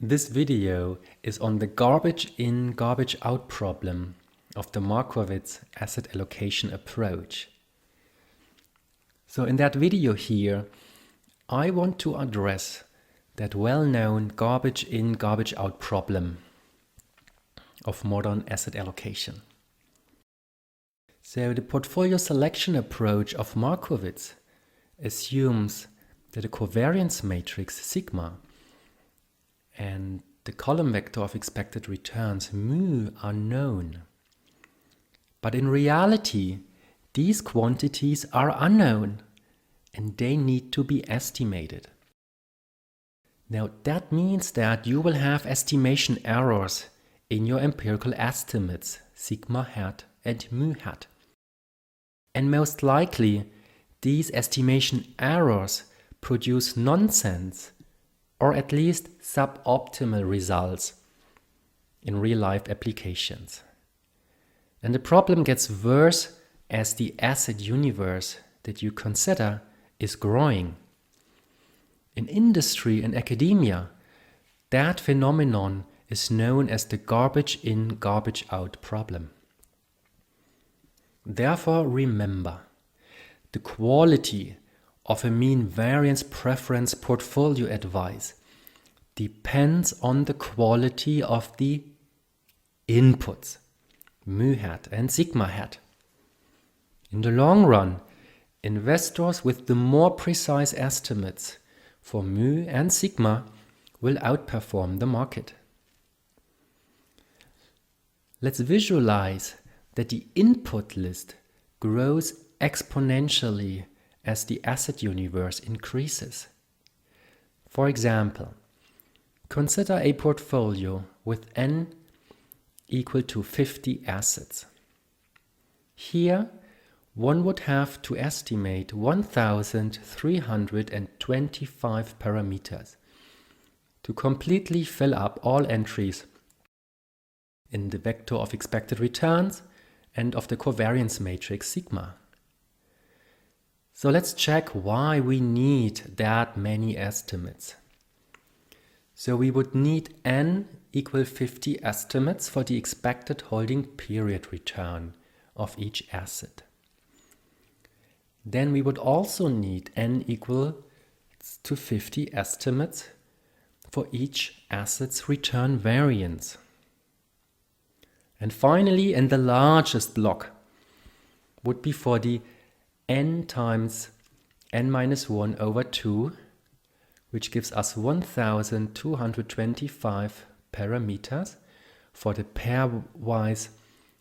This video is on the garbage in, garbage out problem of the Markowitz asset allocation approach. So in that video here, I want to address that well-known garbage in, garbage out problem of modern asset allocation. So the portfolio selection approach of Markowitz assumes that a covariance matrix sigma and the column vector of expected returns mu are known. But in reality, these quantities are unknown and they need to be estimated. Now that means that you will have estimation errors in your empirical estimates sigma hat and mu hat. And most likely, these estimation errors produce nonsense or at least suboptimal results in real-life applications. And the problem gets worse as the asset universe that you consider is growing. In industry and academia, that phenomenon is known as the garbage in, garbage out problem. Therefore, remember, the quality of a mean variance preference portfolio advice depends on the quality of the inputs, mu hat and sigma hat. In the long run, investors with the more precise estimates for mu and sigma will outperform the market. Let's visualize that the input list grows exponentially as the asset universe increases. For example, consider a portfolio with n equal to 50 assets. Here, one would have to estimate 1,325 parameters to completely fill up all entries in the vector of expected returns and of the covariance matrix sigma. So let's check why we need that many estimates. So we would need n equal 50 estimates for the expected holding period return of each asset. Then we would also need n equal to 50 estimates for each asset's return variance. And finally, and the largest block would be for the n times n minus 1 over 2, which gives us 1,225 parameters for the pairwise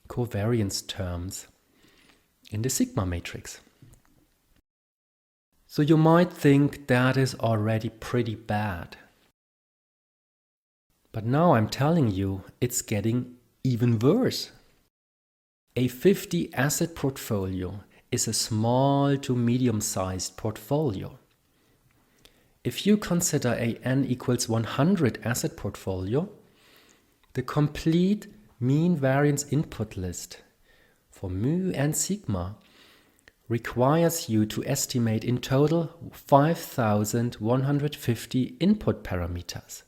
covariance terms in the sigma matrix. So you might think that is already pretty bad. But now I'm telling you, it's getting even worse. A 50 asset portfolio is a small to medium-sized portfolio. If you consider a n equals 100 asset portfolio, the complete mean variance input list for mu and sigma requires you to estimate in total 5,150 input parameters.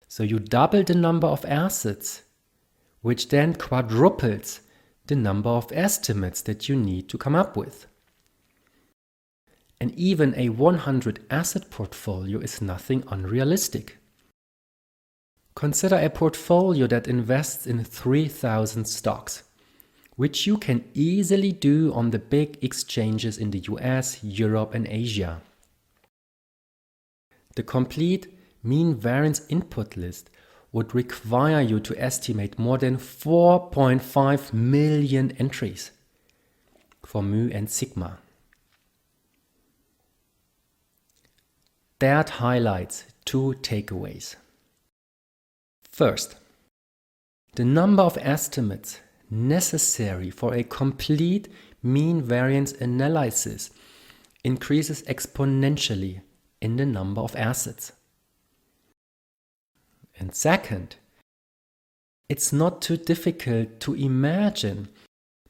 So you double the number of assets, which then quadruples the number of estimates that you need to come up with. And even a 100 asset portfolio is nothing unrealistic. Consider a portfolio that invests in 3,000 stocks, which you can easily do on the big exchanges in the US, Europe and Asia. The complete mean variance input list would require you to estimate more than 4.5 million entries for mu and sigma. That highlights two takeaways. First, the number of estimates necessary for a complete mean variance analysis increases exponentially in the number of assets. And second, it's not too difficult to imagine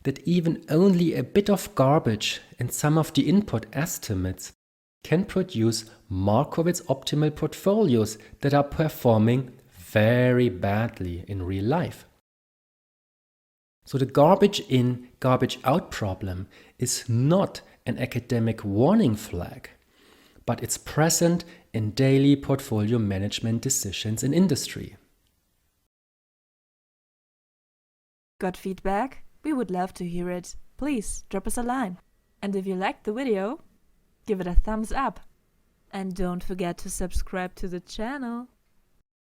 that even only a bit of garbage in some of the input estimates can produce Markowitz optimal portfolios that are performing very badly in real life. So the garbage in, garbage out problem is not an academic warning flag, but it's present in daily portfolio management decisions in industry. Got feedback? We would love to hear it. Please drop us a line. And if you liked the video, give it a thumbs up. And don't forget to subscribe to the channel.